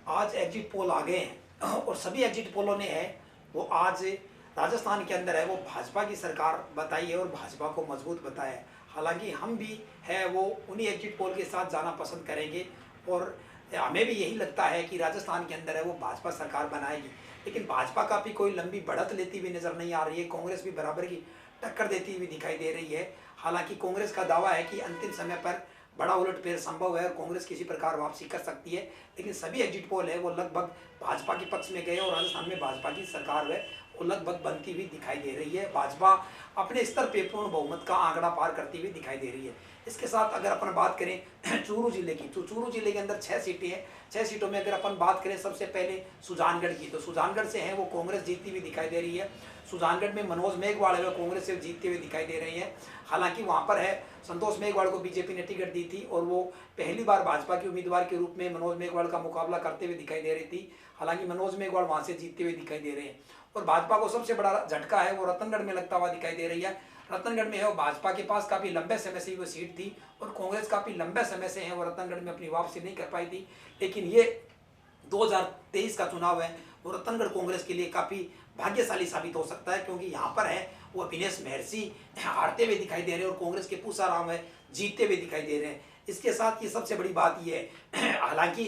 आज exit poll आ गए हैं और सभी एग्जिट पोलों ने है वो आज राजस्थान के अंदर है वो भाजपा की सरकार बताई है और भाजपा को मजबूत बताया है। हालांकि हम भी है वो उन्हीं एग्जिट पोल के साथ जाना पसंद करेंगे और हमें भी यही लगता है कि राजस्थान के अंदर है वो भाजपा सरकार बनाएगी। लेकिन भाजपा का भी कोई लंबी बढ़त लेती हुई नजर नहीं आ रही है, कांग्रेस भी बराबर की टक्कर देती हुई दिखाई दे रही है। हालांकि कांग्रेस का दावा है कि अंतिम समय पर बड़ा उलटफेर संभव है और कांग्रेस किसी प्रकार वापसी कर सकती है। लेकिन सभी एग्जिट पोल है वो लगभग भाजपा के पक्ष में गए और राजस्थान में भाजपा की सरकार है वो लगभग बनती हुई दिखाई दे रही है। भाजपा अपने स्तर पे पूर्ण बहुमत का आंकड़ा पार करती हुई दिखाई दे रही है। इसके साथ अगर अपन बात करें चूरू जिले की, तो चूरू जिले के अंदर 6 सीटें हैं। 6 सीटों में अगर अपन बात करें सबसे पहले सुजानगढ़ की, तो सुजानगढ़ से है वो कांग्रेस जीतती हुई दिखाई दे रही है। सुजानगढ़ में मनोज मेघवाल है वो कांग्रेस से जीतते हुए दिखाई दे रही है। हालांकि वहां पर है संतोष मेघवाल को बीजेपी ने टिकट दी थी और वो पहली बार भाजपा के उम्मीदवार के रूप में मनोज मेघवाल का मुकाबला करते हुए दिखाई दे रही थी। हालांकि मनोज मेघवाल वहां से जीतते हुए दिखाई दे रहे हैं और भाजपा को सबसे बड़ा झटका है वो रतनगढ़ में लगता हुआ दिखाई दे रही है। रतनगढ़ में है वो भाजपा के पास काफी लंबे समय से वो सीट थी और कांग्रेस काफी लंबे समय से है वो रतनगढ़ में अपनी वापसी नहीं कर पाई थी। लेकिन ये 2023 का चुनाव है वो रतनगढ़ कांग्रेस के लिए काफी भाग्यशाली साबित हो सकता है, क्योंकि यहाँ पर है वो अभिनेश महर्षि हारते हुए दिखाई दे रहे हैं और कांग्रेस के पूसाराम है जीतते हुए दिखाई दे रहे हैं। इसके साथ ये सबसे बड़ी बात ये है हालांकि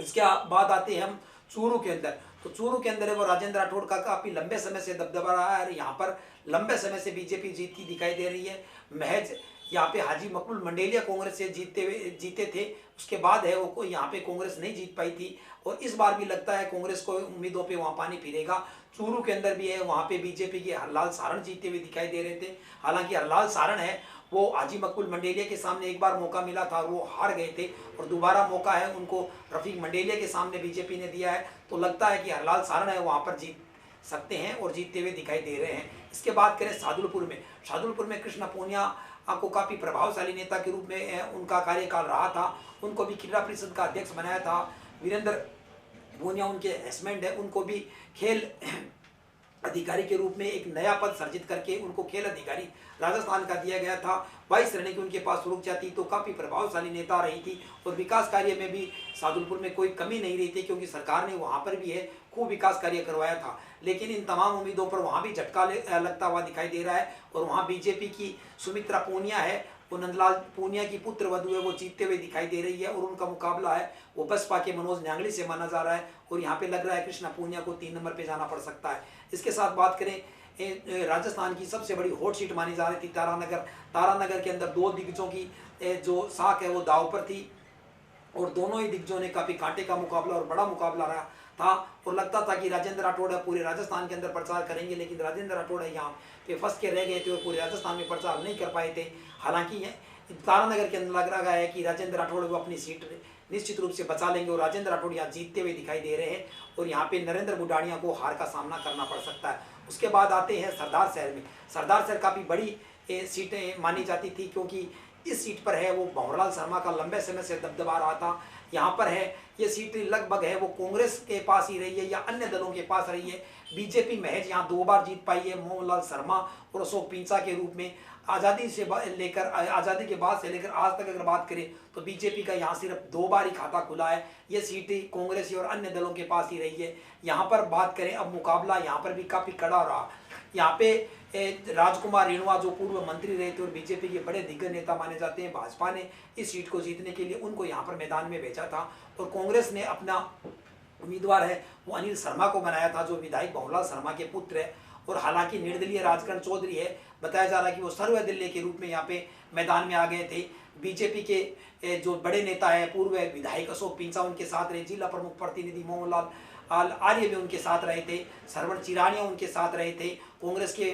इसके बाद आते हैं हम चूरू के अंदर, तो चूरू के अंदर है वो राजेंद्र राठौड़ का काफी लंबे समय से दबदबा रहा है और यहाँ पर लंबे समय से बीजेपी जीतती दिखाई दे रही है। महज यहाँ पे हाजी मकबूल मंडेलिया कांग्रेस से जीते थे, उसके बाद है वो यहाँ पे कांग्रेस नहीं जीत पाई थी और इस बार भी लगता है कांग्रेस को उम्मीदों पे वहाँ पानी फिरेगा। चूरू के अंदर भी है वहाँ पे बीजेपी के हरलाल सारण जीतते हुए दिखाई दे रहे थे। हालांकि हरलाल सारण है वो हाजी मकबूल मंडेलिया के सामने एक बार मौका मिला था वो हार गए थे और दोबारा मौका है उनको रफीक मंडेलिया के सामने बीजेपी ने दिया है, तो लगता है कि हरलाल सारण है वहाँ पर जीत सकते हैं और जीतते हुए दिखाई दे रहे हैं। इसके बाद करें शादुलपुर में कृष्णा पूनिया को काफी प्रभावशाली नेता के रूप में उनका कार्यकाल रहा था। उनको भी क्रीड़ा परिषद का अध्यक्ष बनाया था। वीरेंद्र पूनिया उनके हस्बैंड है, उनको भी खेल अधिकारी के रूप में एक नया पद सर्जित करके उनको खेल अधिकारी राजस्थान का दिया गया था। 22 रन की उनके पास रुक जाती तो काफी प्रभावशाली नेता रही थी और विकास कार्य में भी शादुलपुर में कोई कमी नहीं रही थी, क्योंकि सरकार ने वहां पर भी है खूब विकास कार्य करवाया था। लेकिन इन तमाम उम्मीदों पर वहां भी झटका लगता हुआ दिखाई दे रहा है और वहां बीजेपी की सुमित्रा पूनिया है वो नंदलाल पूनिया की पुत्र वधु है वो जीतते हुए दिखाई दे रही है और उनका मुकाबला है वो बसपा के मनोज न्यांगली से माना जा रहा है और यहाँ पे लग रहा है कृष्णा पूनिया को 3 नंबर पे जाना पड़ सकता है। इसके साथ बात करें राजस्थान की सबसे बड़ी हॉट सीट मानी जा रही थी तारानगर के अंदर 2 दिग्गजों की जो साख है वो दाव पर थी और दोनों ही दिग्गजों ने काफी कांटे का मुकाबला और बड़ा मुकाबला रहा था और लगता था कि राजेंद्र राठौड़ पूरे राजस्थान के अंदर प्रचार करेंगे, लेकिन राजेंद्र राठौड़ यहाँ पे फंस के रह गए थे और पूरे राजस्थान में प्रचार नहीं कर पाए थे। हालांकि तारानगर के अंदर लग रहा है कि राजेंद्र राठौड़ वो अपनी सीट निश्चित रूप से बचा लेंगे और राजेंद्र राठौड़ यहाँ जीतते हुए दिखाई दे रहे हैं और यहाँ पे नरेंद्र बुडाणिया को हार का सामना करना पड़ सकता है। उसके बाद आते हैं सरदार शहर काफी बड़ी सीटें मानी जाती थी, क्योंकि इस सीट पर है वो भंवरलाल शर्मा का लंबे समय से दबदबा रहा था। यहाँ पर है ये सीट लगभग है वो कांग्रेस के पास ही रही है या अन्य दलों के पास रही है। बीजेपी महज यहाँ 2 बार जीत पाई है मोहनलाल शर्मा और अशोक पिंचा के रूप में। आज़ादी के बाद से लेकर आज तक अगर बात करें तो बीजेपी का यहाँ सिर्फ 2 बार ही खाता खुला है। ये सीटें कांग्रेस और अन्य दलों के पास ही रही है। यहाँ पर बात करें अब मुकाबला यहाँ पर भी काफी कड़ा रहा। यहाँ पे राजकुमार रेणुआ जो पूर्व मंत्री रहे थे और बीजेपी के बड़े दिग्गज नेता माने जाते हैं, भाजपा ने इस सीट को जीतने के लिए उनको यहाँ पर मैदान में भेजा था और कांग्रेस ने अपना उम्मीदवार है वो अनिल शर्मा को बनाया था जो विधायक भंवरलाल शर्मा के पुत्र है और हालांकि निर्दलीय राजकरण चौधरी है, बताया जा रहा है कि वो सर्वदलीय के रूप में यहाँ पे मैदान में आ गए थे। बीजेपी के जो बड़े नेता है पूर्व विधायक अशोक पिंचा उनके साथ रहे, जिला प्रमुख प्रतिनिधि मोहनलाल आर्य भी उनके साथ रहे थे, सरवण चिरानिया उनके साथ रहे थे, कांग्रेस के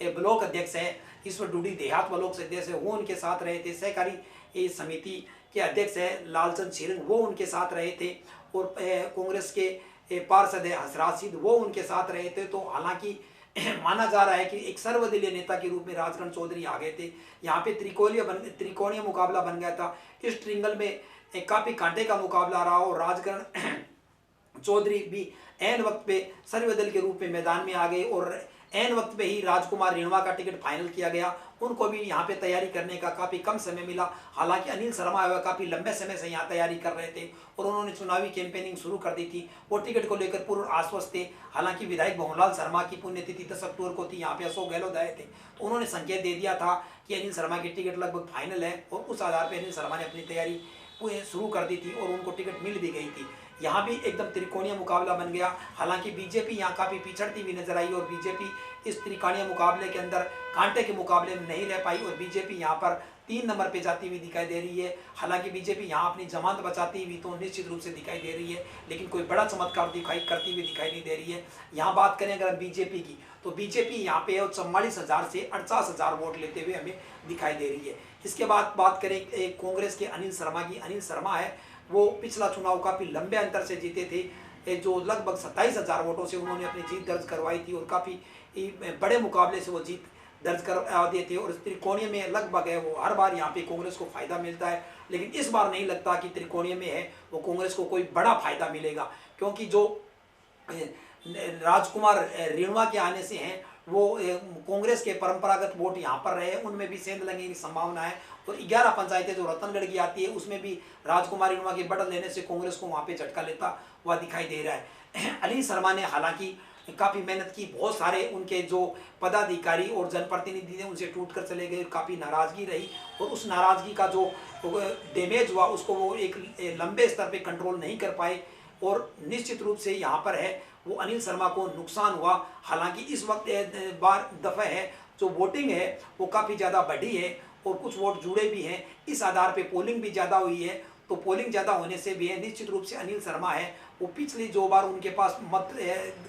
ब्लॉक अध्यक्ष है ईश्वर डूडी देहात ब्लॉक अध्यक्ष है वो उनके साथ रहे थे, सहकारी समिति के अध्यक्ष है लालचंद छिरंग वो उनके साथ रहे थे और कांग्रेस के पार्षद है हंसराज सिंह वो उनके साथ रहे थे। तो हालांकि माना जा रहा है कि एक सर्वदलीय नेता के रूप में राजकरण चौधरी आ गए थे। यहाँ पे त्रिकोणीय मुकाबला बन गया था। इस ट्रिंगल में काफी कांटे का मुकाबला रहा और राजकरण चौधरी भी ऐन वक्त पे सर्वदल के रूप में मैदान में आ गए और एन वक्त पे ही राजकुमार रिणवा का टिकट फाइनल किया गया, उनको भी यहाँ पे तैयारी करने का काफ़ी कम समय मिला। हालांकि अनिल शर्मा वह काफ़ी लंबे समय से यहाँ तैयारी कर रहे थे और उन्होंने चुनावी कैंपेनिंग शुरू कर दी थी। वो टिकट को लेकर पूर्ण आश्वस्त थे। हालांकि विधायक भंवरलाल शर्मा की पुण्यतिथि 10 अक्टूबर को थी, यहाँ पे अशोक गहलोत आए थे, तो उन्होंने संकेत दे दिया था कि अनिल शर्मा की टिकट लगभग फाइनल है और उस आधार पर अनिल शर्मा ने अपनी तैयारी शुरू कर दी थी और उनको टिकट मिल भी गई थी। यहाँ भी एकदम त्रिकोणीय मुकाबला बन गया। हालांकि बीजेपी यहाँ काफ़ी पिछड़ती हुई नजर आई और बीजेपी इस त्रिकोणीय मुकाबले के अंदर कांटे के मुकाबले में नहीं रह पाई और बीजेपी यहाँ पर 3 नंबर पे जाती हुई दिखाई दे रही है। हालांकि बीजेपी यहाँ अपनी जमानत बचाती हुई तो निश्चित रूप से दिखाई दे रही है, लेकिन कोई बड़ा चमत्कार करती हुई दिखाई नहीं दे रही है। यहाँ बात करें अगर बीजेपी की, तो बीजेपी यहाँ पे 44,000 से 48,000 वोट लेते हुए हमें दिखाई दे रही है। इसके बाद बात करें कांग्रेस के अनिल शर्मा की। अनिल शर्मा है वो पिछला चुनाव काफ़ी लंबे अंतर से जीते थे, जो लगभग 27,000 वोटों से उन्होंने अपनी जीत दर्ज करवाई थी और काफ़ी बड़े मुकाबले से वो जीत दर्ज करवा दिए थे। और त्रिकोणीय में लगभग है वो हर बार यहाँ पे कांग्रेस को फायदा मिलता है, लेकिन इस बार नहीं लगता कि त्रिकोणीय में है वो कांग्रेस को कोई बड़ा फायदा मिलेगा, क्योंकि जो राजकुमार रिणवा के आने से हैं वो कांग्रेस के परंपरागत वोट यहाँ पर रहे, उनमें भी सेंध लगने की संभावना है। और 11 पंचायतें जो रतनगढ़ की आती है उसमें भी राजकुमार रिणवा के बढ़त लेने से कांग्रेस को वहाँ पे झटका लेता हुआ दिखाई दे रहा है। अनिल शर्मा ने हालांकि काफ़ी मेहनत की, बहुत सारे उनके जो पदाधिकारी और जनप्रतिनिधि थे उनसे टूट कर चले गए, काफ़ी नाराज़गी रही और उस नाराज़गी का जो डैमेज हुआ उसको वो एक लंबे स्तर पे कंट्रोल नहीं कर पाए और निश्चित रूप से यहाँ पर है वो अनिल शर्मा को नुकसान हुआ। हालांकि इस वक्त बार दफ़ा है जो वोटिंग है वो काफ़ी ज़्यादा बढ़ी है और कुछ वोट जुड़े भी हैं, इस आधार पे पोलिंग भी ज़्यादा हुई है। तो पोलिंग ज़्यादा होने से भी है निश्चित रूप से अनिल शर्मा है वो पिछली जो बार उनके पास मत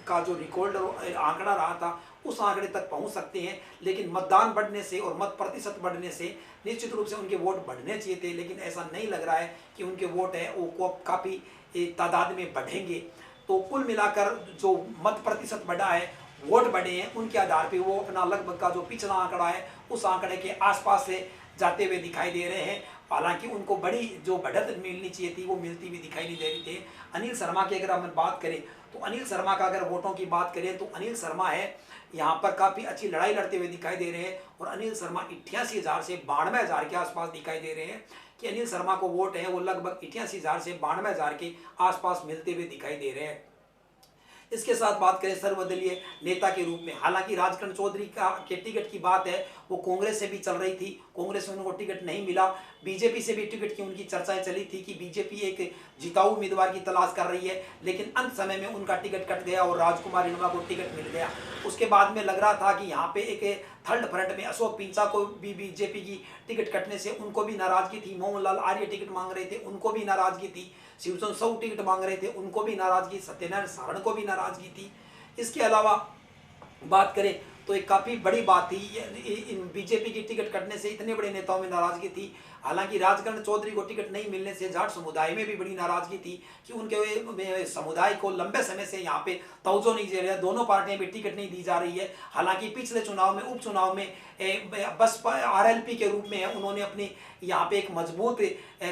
का जो रिकॉर्ड आंकड़ा रहा था उस आंकड़े तक पहुंच सकते हैं, लेकिन मतदान बढ़ने से और मत प्रतिशत बढ़ने से निश्चित रूप से उनके वोट बढ़ने चाहिए थे, लेकिन ऐसा नहीं लग रहा है कि उनके वोट है वो काफ़ी तादाद में बढ़ेंगे। तो कुल मिलाकर जो मत प्रतिशत बढ़ा है, वोट बढ़े हैं, उनके आधार पे वो अपना लगभग का जो पिछला आंकड़ा है उस आंकड़े के आसपास से जाते हुए दिखाई दे रहे हैं। हालांकि उनको बड़ी जो बढ़त मिलनी चाहिए थी वो मिलती हुई दिखाई नहीं दे रही थी। अनिल शर्मा की अगर हम बात करें तो अनिल शर्मा का अगर वोटों की बात करें तो अनिल शर्मा है यहाँ पर काफ़ी अच्छी लड़ाई लड़ते हुए दिखाई दे रहे हैं और अनिल शर्मा 88,000 से 92,000 के आसपास दिखाई दे रहे हैं कि अनिल शर्मा को वोट है वो लगभग 88,000 से 92,000 के आसपास मिलते हुए दिखाई दे रहे हैं। इसके साथ बात करें सर्वदलीय नेता के रूप में, हालांकि राजकरण चौधरी का के टिकट की बात है वो कांग्रेस से भी चल रही थी, कांग्रेस में उनको टिकट नहीं मिला। बीजेपी से भी टिकट की उनकी चर्चाएं चली थी कि बीजेपी एक जिताऊ उम्मीदवार की तलाश कर रही है, लेकिन अंत समय में उनका टिकट कट गया और राजकुमार रिणवा को टिकट मिल गया। उसके बाद में लग रहा था कि यहाँ पे एक थर्ड फ्रंट में अशोक पिंचा को भी बीजेपी की टिकट कटने से उनको भी नाराजगी थी, मोहनलाल आर्य टिकट मांग रहे थे उनको भी नाराजगी थी, शिवचंद्र साहू टिकट मांग रहे थे उनको भी नाराजगी, सत्यनारायण सारण को भी नाराजगी थी। इसके अलावा बात करें तो एक काफ़ी बड़ी बात थी इन बीजेपी की टिकट कटने से इतने बड़े नेताओं में नाराजगी थी। हालांकि राजकरण चौधरी को टिकट नहीं मिलने से जाट समुदाय में भी बड़ी नाराजगी थी कि उनके समुदाय को लंबे समय से यहाँ पे तवज्जो नहीं दे रहा है, दोनों पार्टियां भी टिकट नहीं दी जा रही है। हालांकि पिछले चुनाव में उपचुनाव में बसपा आरएलपी के रूप में उन्होंने अपनी यहाँ पे एक मजबूत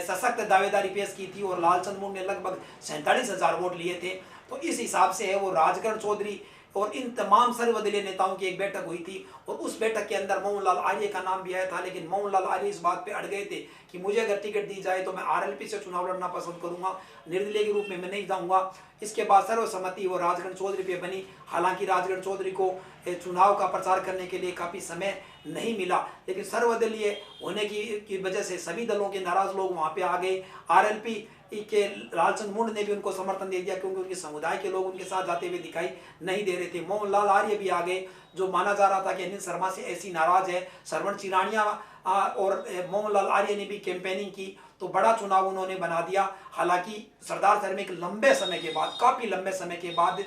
सशक्त दावेदारी पेश की थी और लालचंद मुंड ने लगभग 47,000 वोट लिए थे। तो इस हिसाब से है वो राजकरण चौधरी और इन तमाम सर्वदलीय नेताओं की एक बैठक हुई थी और उस बैठक के अंदर मोहनलाल आर्य का नाम भी आया था, लेकिन मोहनलाल आर्य इस बात पे अड़ गए थे कि मुझे अगर टिकट दी जाए तो मैं आरएलपी से चुनाव लड़ना पसंद करूंगा, निर्दलीय के रूप में मैं नहीं जाऊंगा। इसके बाद सर्वसम्मति वो राजकरण चौधरी पे बनी। हालांकि राजकरण चौधरी को चुनाव का प्रचार करने के लिए काफ़ी समय नहीं मिला, लेकिन सर्वदलीय होने की वजह से सभी दलों के नाराज लोग वहाँ पे आ गए। आरएलपी के लालचंद मुंड ने भी उनको समर्थन दे दिया क्योंकि उनके समुदाय के लोग उनके साथ जाते हुए दिखाई नहीं दे रहे थे। मोहनलाल आर्य भी आ गए, जो माना जा रहा था कि अनिल शर्मा से ऐसी नाराज है। श्रवण चिरानिया और मोहनलाल आर्य ने भी कैंपेनिंग की तो बड़ा चुनाव उन्होंने बना दिया। हालांकि सरदार सर में एक लंबे समय के बाद, काफ़ी लंबे समय के बाद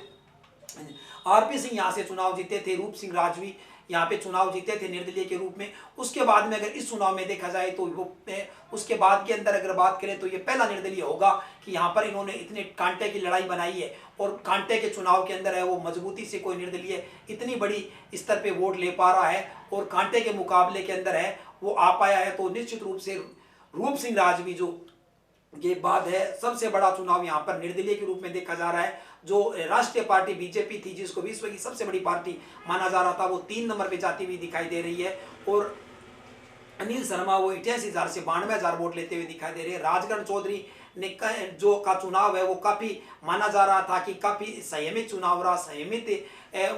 आरपी सिंह यहाँ से चुनाव जीते थे, रूप सिंह राजवी यहाँ पे चुनाव जीते थे निर्दलीय के रूप में। उसके बाद में अगर इस चुनाव में देखा जाए तो वो उसके बाद के अंदर अगर बात करें तो ये पहला निर्दलीय होगा कि यहाँ पर इन्होंने इतने कांटे की लड़ाई बनाई है और कांटे के चुनाव के अंदर है वो मजबूती से कोई निर्दलीय इतनी बड़ी स्तर पे वोट ले पा रहा है और कांटे के मुकाबले के अंदर है वो आ पाया है। तो निश्चित रूप से रूप सिंह राजवी जो के बाद है सबसे बड़ा चुनाव यहाँ पर निर्दलीय के रूप में देखा जा रहा है। जो राष्ट्रीय पार्टी बीजेपी थी, जिसको विश्व की सबसे बड़ी पार्टी माना जा रहा था, वो 3 नंबर पे जाती हुई दिखाई दे रही है। और अनिल शर्मा वो 88,000 से 92,000 वोट लेते हुए दिखाई दे रहे हैं। राजगढ़ चौधरी ने जो का चुनाव है वो काफ़ी माना जा रहा था कि काफ़ी संयमित चुनाव रहा, संयमित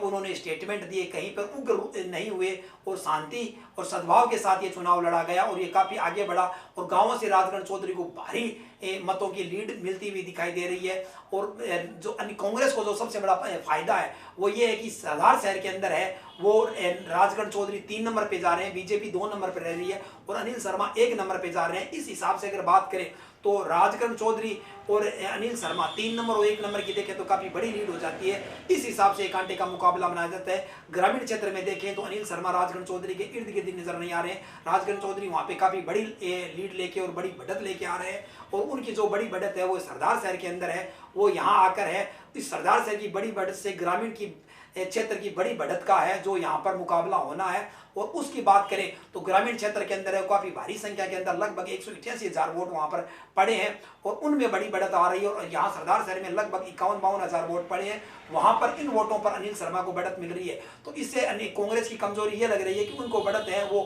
उन्होंने स्टेटमेंट दिए, कहीं पर उग्र नहीं हुए और शांति और सद्भाव के साथ ये चुनाव लड़ा गया और ये काफ़ी आगे बढ़ा। और गांवों से राजगढ़ चौधरी को भारी मतों की लीड मिलती हुई दिखाई दे रही है। और जो कांग्रेस को जो सबसे बड़ा फायदा है वो ये है कि सरदार शहर के अंदर है वो राजगढ़ चौधरी 3 नंबर पे जा रहे हैं, बीजेपी 2 नंबर पे रह रही है और अनिल शर्मा 1 नंबर पे जा रहे हैं। इस हिसाब से अगर बात करें तो राजगढ़ चौधरी और अनिल शर्मा 3 नंबर और 1 नंबर की देखें तो काफ़ी बड़ी लीड हो जाती है। इस हिसाब से एक आंटे का मुकाबला बनाया जाता है। ग्रामीण क्षेत्र में देखें तो अनिल शर्मा राजगढ़ चौधरी के इर्द गिर्द नजर नहीं आ रहे हैं। राजगढ़ चौधरी वहाँ पे काफ़ी बड़ी लीड लेके और बड़ी बढ़त लेके आ रहे हैं और उनकी जो बड़ी बढ़त है वो सरदार शहर के अंदर है, वो यहाँ आकर है। इस सरदार शहर की बड़ी बढ़त से ग्रामीण की क्षेत्र की बड़ी बढ़त का है जो यहाँ पर मुकाबला होना है। और उसकी बात करें तो ग्रामीण क्षेत्र के अंदर है काफ़ी भारी संख्या के अंदर लगभग 188,000 वोट वहाँ पर पड़े हैं और उनमें बड़ी बढ़त आ रही है। और यहाँ सरदार शहर में लगभग 51-52 वोट पड़े हैं, वहाँ पर इन वोटों पर अनिल शर्मा को बढ़त मिल रही है। तो इससे कांग्रेस की कमजोरी ये लग रही है कि उनको बढ़त है वो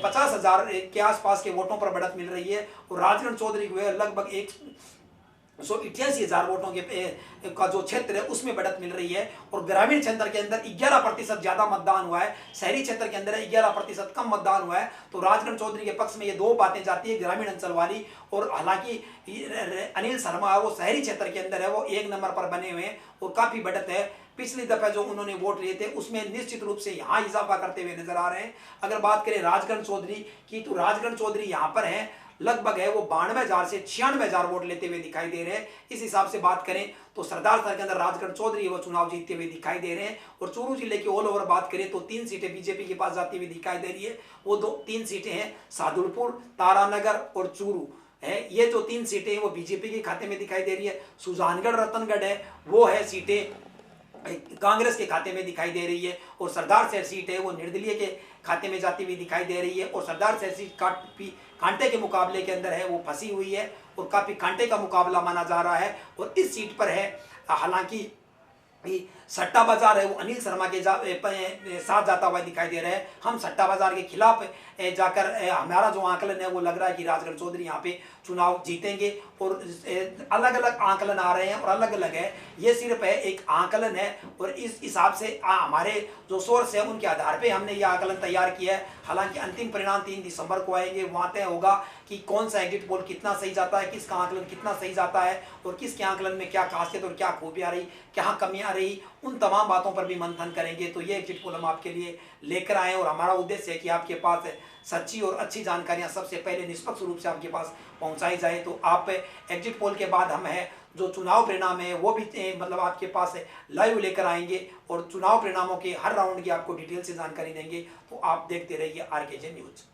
50,000 के आसपास के वोटों पर बढ़त मिल रही है और राजगढ़ चौधरी को लगभग 188,000 वोटों के का जो क्षेत्र है उसमें बढ़त मिल रही है। और ग्रामीण क्षेत्र के अंदर 11% ज्यादा मतदान हुआ है, शहरी क्षेत्र के अंदर 11% कम मतदान हुआ है। तो राजगढ़ चौधरी के पक्ष में ये दो बातें जाती है, ग्रामीण अंचल वाली। और हालांकि अनिल शर्मा वो शहरी क्षेत्र के अंदर है वो 1 नंबर पर बने हुए हैं और काफी बढ़त है। पिछली दफा जो उन्होंने वोट लिए थे उसमें निश्चित रूप से यहाँ इजाफा करते हुए नजर आ रहे हैं। अगर बात करें राजगढ़ चौधरी की तो राजगढ़ चौधरी यहाँ पर है लगभग है वो 92,000 से 96,000 वोट लेते हुए दिखाई दे रहे हैं। इस हिसाब से बात करें तो सरदार शहर के अंदर राजगढ़ चौधरी वो चुनाव जीतते हुए दिखाई दे रहे हैं। और चूरू जिले की ऑल ओवर बात करें तो 3 सीटें बीजेपी के पास जाती हुई दिखाई दे रही है। वो 3 सीटें हैं सादुलपुर, तारानगर और चूरू है। ये जो 3 सीटें हैं वो बीजेपी के खाते में दिखाई दे रही है। सुजानगढ़, रतनगढ़ है वो है सीटें कांग्रेस के खाते में दिखाई दे रही है। और सरदार शहर सीट है वो निर्दलीय के खाते में जाती हुई दिखाई दे रही है। और सरदार शहर सीट कांटे के मुकाबले के अंदर है वो फंसी हुई है और काफी कांटे का मुकाबला माना जा रहा है। और इस सीट पर है हालांकि सट्टा बाजार है वो अनिल शर्मा के साथ जाता हुआ दिखाई दे रहा है। हम सट्टा बाजार के खिलाफ जाकर हमारा जो आंकलन है वो लग रहा है कि राजगढ़ चौधरी यहाँ पे चुनाव जीतेंगे। और अलग अलग आंकलन आ रहे हैं और अलग अलग है, ये सिर्फ है एक आंकलन है। और इस हिसाब से हमारे जो सोर्स है उनके आधार पे हमने ये आंकलन तैयार किया है। हालांकि अंतिम परिणाम 3 दिसंबर को आएंगे, वहाँ तय होगा कि कौन सा एग्जिट पोल कितना सही जाता है, किसका आंकलन कितना सही जाता है और किसके आंकलन में क्या खासियत और क्या खूबियाँ रही, क्या कमियाँ रही, उन तमाम बातों पर भी मंथन करेंगे। तो ये एग्जिट पोल हम आपके लिए लेकर आए और हमारा उद्देश्य है कि आपके पास सच्ची और अच्छी जानकारियां सबसे पहले निष्पक्ष रूप से आपके पास पहुंचाई जाए। तो आप एग्जिट पोल के बाद हम है जो चुनाव परिणाम है वो भी मतलब आपके पास लाइव लेकर आएंगे और चुनाव परिणामों के हर राउंड की आपको डिटेल से जानकारी देंगे। तो आप देखते रहिए RKJ न्यूज।